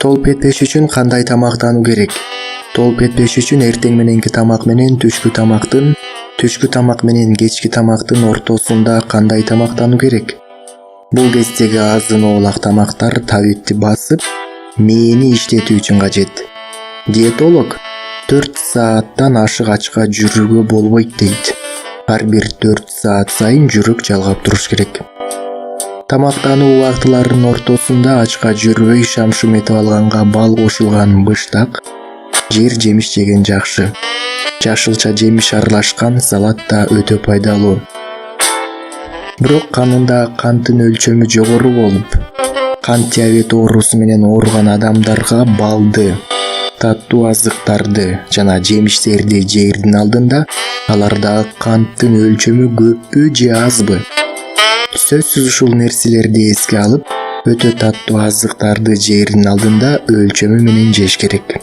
Толуп кетпеш үчүн кандай тамактануу керек? Толуп кетпеш үчүн эртең мененки тамак менен түшкү тамак менен кечки тамактын ортосунда кандай тамактануу керек? Бул кездеги азын оолак тамактар табитти басып, мээни иштетүү үчүн кажет. Диетолог 4 сааттан ашык ачка жүрүүгө болбойт дейт. Ар бир 4 саат сайын жүрөк жалгап туруш керек. Тамактануу убактыларынын ортосунда ачка жүрбөй шамшым этип алганга бал кошулган быштак, жер жемиш жеген жакшы. Жашылча жемиш аралашкан салат да өтө пайдалуу. Бирок канында канттын өлчөмү жогору болуп, кант диабети оорусу менен ооруган адамдарга балды, таттуу азыктарды жана жемиштерди жеэрдин алдында алардагы канттын өлчөмү көппү же азбы? Сөзсүз ушул нерселерди эске алып, өтө таттуу азыктарды жеэрдин алдында өлчөмү менен жеш керек.